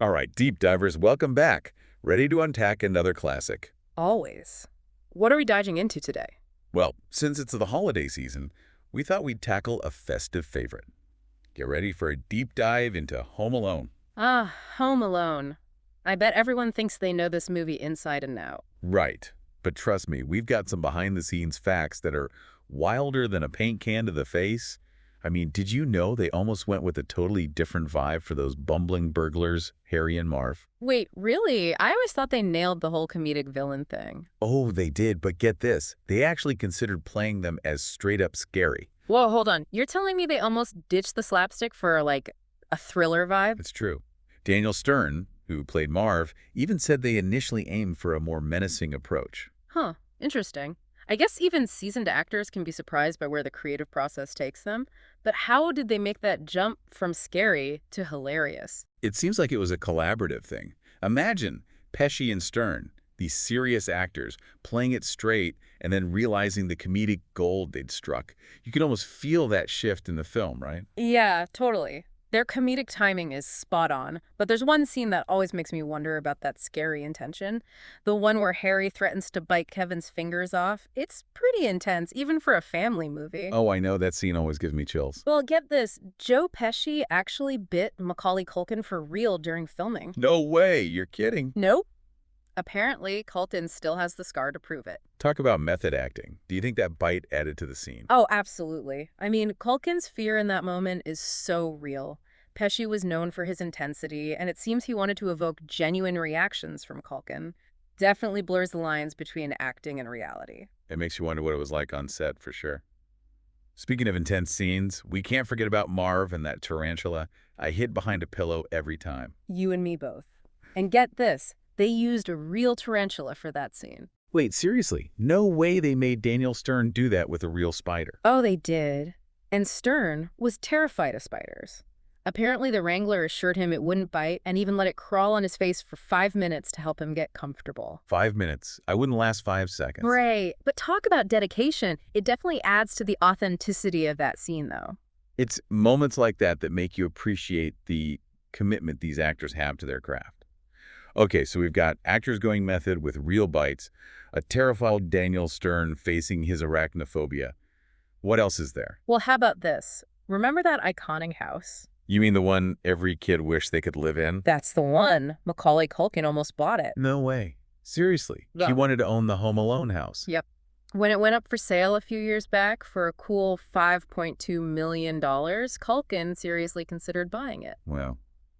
All right, deep divers, welcome back. Ready to untack another classic. Always. What are we diving into today? Well, since it's the holiday season, we thought we'd tackle a festive favorite. Get ready for a deep dive into Home Alone. Ah, Home Alone. I bet everyone thinks they know this movie inside and out. Right. But trust me, we've got some behind-the-scenes facts that are wilder than a paint can to the face. I mean, did you know they almost went with a totally different vibe for those bumbling burglars, Harry and Marv? Wait, really? I always thought they nailed the whole comedic villain thing. Oh, they did, but get this. They actually considered playing them as straight-up scary. Whoa, hold on. You're telling me they almost ditched the slapstick for, like, a thriller vibe? It's true. Daniel Stern, who played Marv, even said they initially aimed for a more menacing approach. Huh, interesting. I guess even seasoned actors can be surprised by where the creative process takes them, but how did they make that jump from scary to hilarious? It seems like it was a collaborative thing. Imagine Pesci and Stern, these serious actors, playing it straight and then realizing the comedic gold they'd struck. You can almost feel that shift in the film, right? Yeah, totally. Their comedic timing is spot on, but there's one scene that always makes me wonder about that scary intention. The one where Harry threatens to bite Kevin's fingers off. It's pretty intense, even for a family movie. Oh, I know. That scene always gives me chills. Well, get this. Joe Pesci actually bit Macaulay Culkin for real during filming. No way. You're kidding. Nope. Apparently, Culkin still has the scar to prove it. Talk about method acting. Do you think that bite added to the scene? Oh, absolutely. I mean, Culkin's fear in that moment is so real. Pesci was known for his intensity, and it seems he wanted to evoke genuine reactions from Culkin. Definitely blurs the lines between acting and reality. It makes you wonder what it was like on set, for sure. Speaking of intense scenes, we can't forget about Marv and that tarantula. I hid behind a pillow every time. You and me both. And get this, they used a real tarantula for that scene. Wait, seriously? No way they made Daniel Stern do that with a real spider. Oh, they did. And Stern was terrified of spiders. Apparently, the Wrangler assured him it wouldn't bite and even let it crawl on his face for 5 minutes to help him get comfortable. 5 minutes. I wouldn't last 5 seconds. Right. But talk about dedication. It definitely adds to the authenticity of that scene, though. It's moments like that that make you appreciate the commitment these actors have to their craft. Okay, so we've got actors going method with real bites, a terrified Daniel Stern facing his arachnophobia. What else is there? Well, how about this? Remember that iconic house? You mean the one every kid wished they could live in? That's the one. Macaulay Culkin almost bought it. No way. Seriously. He Yeah. wanted to own the Home Alone house. Yep. When it went up for sale a few years back for a cool $5.2 million, Culkin seriously considered buying it. Well,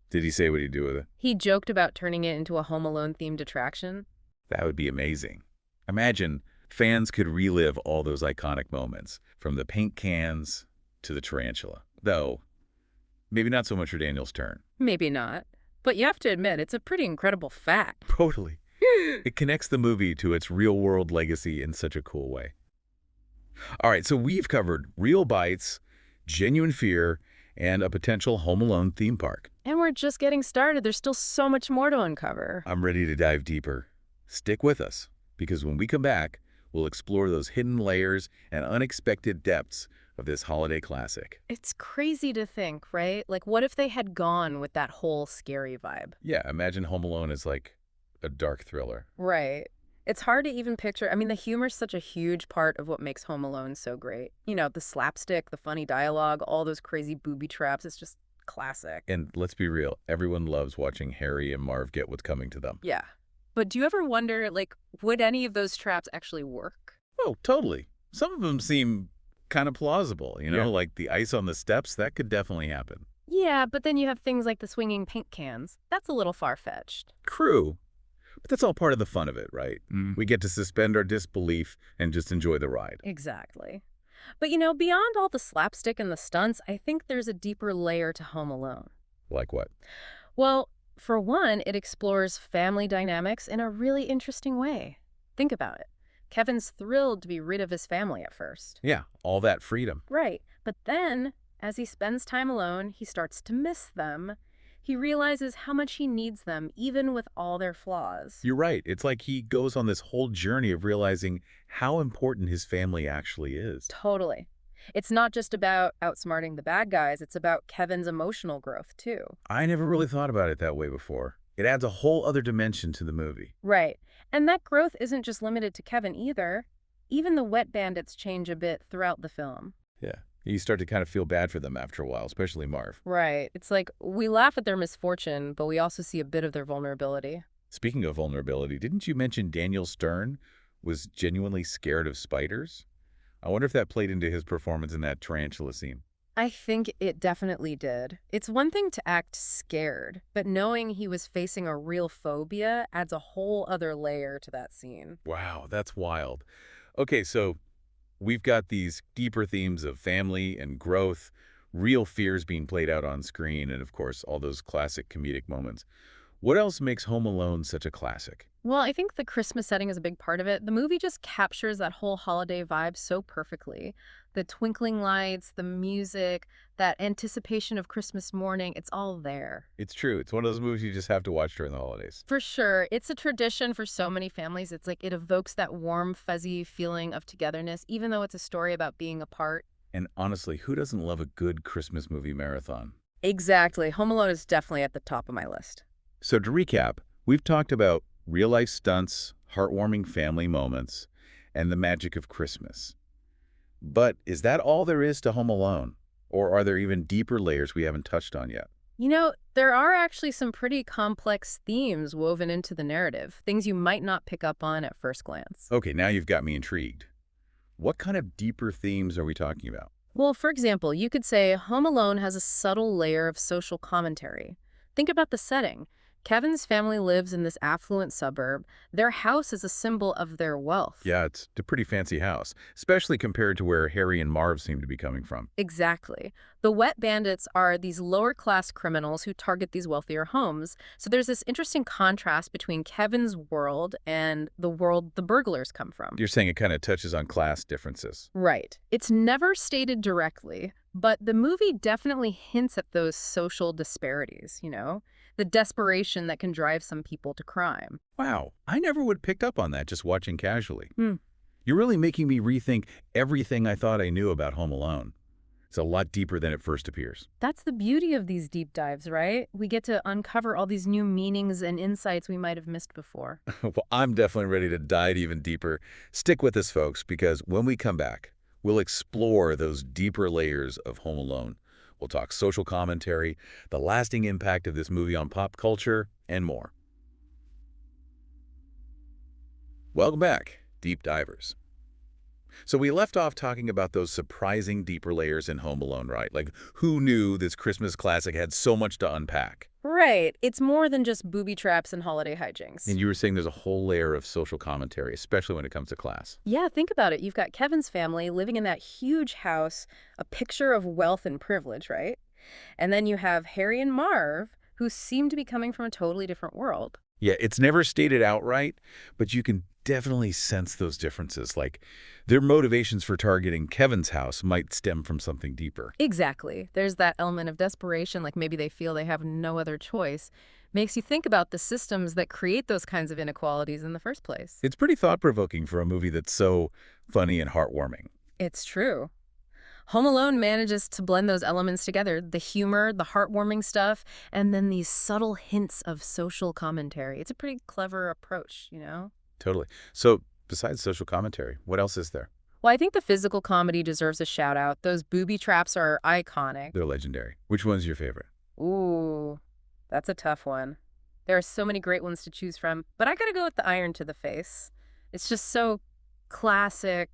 did he say what he'd do with it? He joked about turning it into a Home Alone-themed attraction. That would be amazing. Imagine fans could relive all those iconic moments, from the paint cans to the tarantula. Though, maybe not so much for Daniel's turn. Maybe not. But you have to admit, it's a pretty incredible fact. Totally. It connects the movie to its real-world legacy in such a cool way. All right, so we've covered real bites, genuine fear, and a potential Home Alone theme park. And we're just getting started. There's still so much more to uncover. I'm ready to dive deeper. Stick with us, because when we come back, we'll explore those hidden layers and unexpected depths of this holiday classic. It's crazy to think, right? Like, what if they had gone with that whole scary vibe? Yeah, imagine Home Alone as like a dark thriller. Right. It's hard to even picture. I mean, the humor's such a huge part of what makes Home Alone so great. You know, the slapstick, the funny dialogue, all those crazy booby traps. It's just classic. And let's be real, everyone loves watching Harry and Marv get what's coming to them. Yeah. But do you ever wonder, like, would any of those traps actually work? Oh, totally. Some of them seem kind of plausible, Yeah. like the ice on the steps, that could definitely happen. Yeah, but then you have things like the swinging paint cans. That's a little far-fetched. True. But that's all part of the fun of it, right? Mm. We get to suspend our disbelief and just enjoy the ride. Exactly. But, you know, beyond all the slapstick and the stunts, I think there's a deeper layer to Home Alone. Like what? Well, for one, it explores family dynamics in a really interesting way. Think about it. Kevin's thrilled to be rid of his family at first. Yeah, all that freedom. Right. But then, as he spends time alone, he starts to miss them. He realizes how much he needs them, even with all their flaws. You're right. It's like he goes on this whole journey of realizing how important his family actually is. Totally. It's not just about outsmarting the bad guys, it's about Kevin's emotional growth, too. I never really thought about it that way before. It adds a whole other dimension to the movie. Right. And that growth isn't just limited to Kevin either. Even the Wet Bandits change a bit throughout the film. Yeah. You start to kind of feel bad for them after a while, especially Marv. Right. It's like we laugh at their misfortune, but we also see a bit of their vulnerability. Speaking of vulnerability, didn't you mention Daniel Stern was genuinely scared of spiders? I wonder if that played into his performance in that tarantula scene. I think it definitely did. It's one thing to act scared, but knowing he was facing a real phobia adds a whole other layer to that scene. Wow, that's wild. Okay, so we've got these deeper themes of family and growth, real fears being played out on screen, and of course, all those classic comedic moments. What else makes Home Alone such a classic? Well, I think the Christmas setting is a big part of it. The movie just captures that whole holiday vibe so perfectly. The twinkling lights, the music, that anticipation of Christmas morning, it's all there. It's true. It's one of those movies you just have to watch during the holidays. For sure. It's a tradition for so many families. It's like it evokes that warm, fuzzy feeling of togetherness, even though it's a story about being apart. And honestly, who doesn't love a good Christmas movie marathon? Exactly. Home Alone is definitely at the top of my list. So to recap, we've talked about real-life stunts, heartwarming family moments, and the magic of Christmas. But is that all there is to Home Alone? Or are there even deeper layers we haven't touched on yet? You know, there are actually some pretty complex themes woven into the narrative, things you might not pick up on at first glance. Okay, now you've got me intrigued. What kind of deeper themes are we talking about? Well, for example, you could say Home Alone has a subtle layer of social commentary. Think about the setting. Kevin's family lives in this affluent suburb. Their house is a symbol of their wealth. Yeah, it's a pretty fancy house, especially compared to where Harry and Marv seem to be coming from. Exactly. The Wet Bandits are these lower-class criminals who target these wealthier homes. So there's this interesting contrast between Kevin's world and the world the burglars come from. You're saying it kind of touches on class differences. Right. It's never stated directly, but the movie definitely hints at those social disparities, the desperation that can drive some people to crime. Wow, I never would have picked up on that just watching casually. Hmm. You're really making me rethink everything I thought I knew about Home Alone. It's a lot deeper than it first appears. That's the beauty of these deep dives, right? We get to uncover all these new meanings and insights we might have missed before. Well, I'm definitely ready to dive even deeper. Stick with us, folks, because when we come back, we'll explore those deeper layers of Home Alone. We'll talk social commentary, the lasting impact of this movie on pop culture, and more. Welcome back, Deep Divers. So we left off talking about those surprising deeper layers in Home Alone, right? Like, who knew this Christmas classic had so much to unpack? Right. It's more than just booby traps and holiday hijinks. And you were saying there's a whole layer of social commentary, especially when it comes to class. Yeah, think about it. You've got Kevin's family living in that huge house, a picture of wealth and privilege, right? And then you have Harry and Marv, who seem to be coming from a totally different world. Yeah, it's never stated outright, but you can definitely sense those differences. Like, their motivations for targeting Kevin's house might stem from something deeper. Exactly. There's that element of desperation, like maybe they feel they have no other choice. Makes you think about the systems that create those kinds of inequalities in the first place. It's pretty thought-provoking for a movie that's so funny and heartwarming. It's true. Home Alone manages to blend those elements together, the humor, the heartwarming stuff, and then these subtle hints of social commentary. It's a pretty clever approach. Totally. So, besides social commentary, what else is there? Well, I think the physical comedy deserves a shout out. Those booby traps are iconic. They're legendary. Which one's your favorite? Ooh, that's a tough one. There are so many great ones to choose from, but I gotta go with the iron to the face. It's just so classic,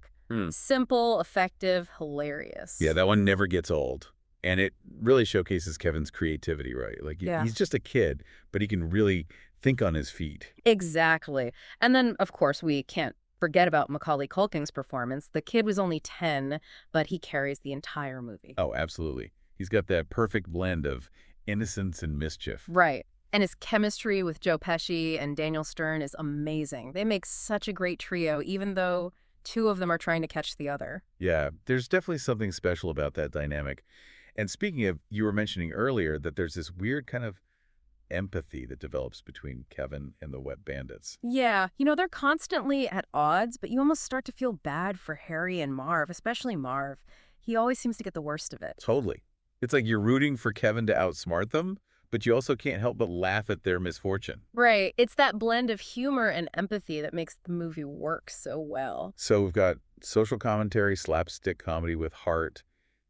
simple, effective, hilarious. Yeah, that one never gets old. And it really showcases Kevin's creativity, right? Like, Yeah. he's just a kid, but he can really think on his feet. Exactly. And then, of course, we can't forget about Macaulay Culkin's performance. The kid was only 10, but he carries the entire movie. Oh, absolutely. He's got that perfect blend of innocence and mischief. Right. And his chemistry with Joe Pesci and Daniel Stern is amazing. They make such a great trio, even though two of them are trying to catch the other. Yeah, there's definitely something special about that dynamic. And speaking of, you were mentioning earlier that there's this weird kind of empathy that develops between Kevin and the Wet Bandits. Yeah, they're constantly at odds, but you almost start to feel bad for Harry and Marv, especially Marv. He always seems to get the worst of it. Totally. It's like you're rooting for Kevin to outsmart them, but you also can't help but laugh at their misfortune. Right. It's that blend of humor and empathy that makes the movie work so well. So we've got social commentary, slapstick comedy with heart,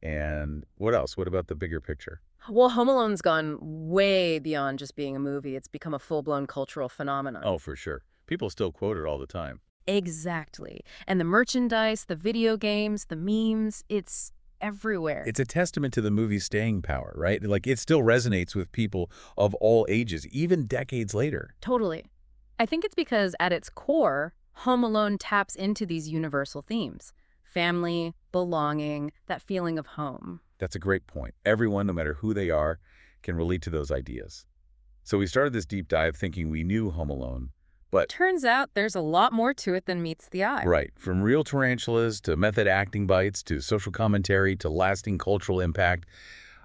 and what else? What about the bigger picture? Well, Home Alone's gone way beyond just being a movie. It's become a full-blown cultural phenomenon. Oh, for sure. People still quote it all the time. Exactly. And the merchandise, the video games, the memes, it's everywhere. It's a testament to the movie's staying power, right? Like, it still resonates with people of all ages, even decades later. Totally. I think it's because at its core, Home Alone taps into these universal themes. Family, belonging, that feeling of home. That's a great point. Everyone, no matter who they are, can relate to those ideas. So we started this deep dive thinking we knew Home Alone, but Turns out there's a lot more to it than meets the eye. right, from real tarantulas to method acting bites to social commentary to lasting cultural impact,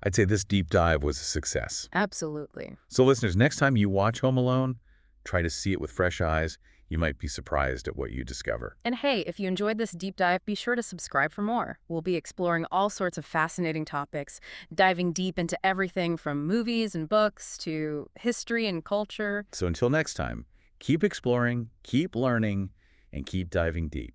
I'd say this deep dive was a success. Absolutely. So listeners, next time you watch Home Alone, try to see it with fresh eyes. You might be surprised at what you discover. And hey, if you enjoyed this deep dive, be sure to subscribe for more. We'll be exploring all sorts of fascinating topics, diving deep into everything from movies and books to history and culture. So until next time, keep exploring, keep learning, and keep diving deep.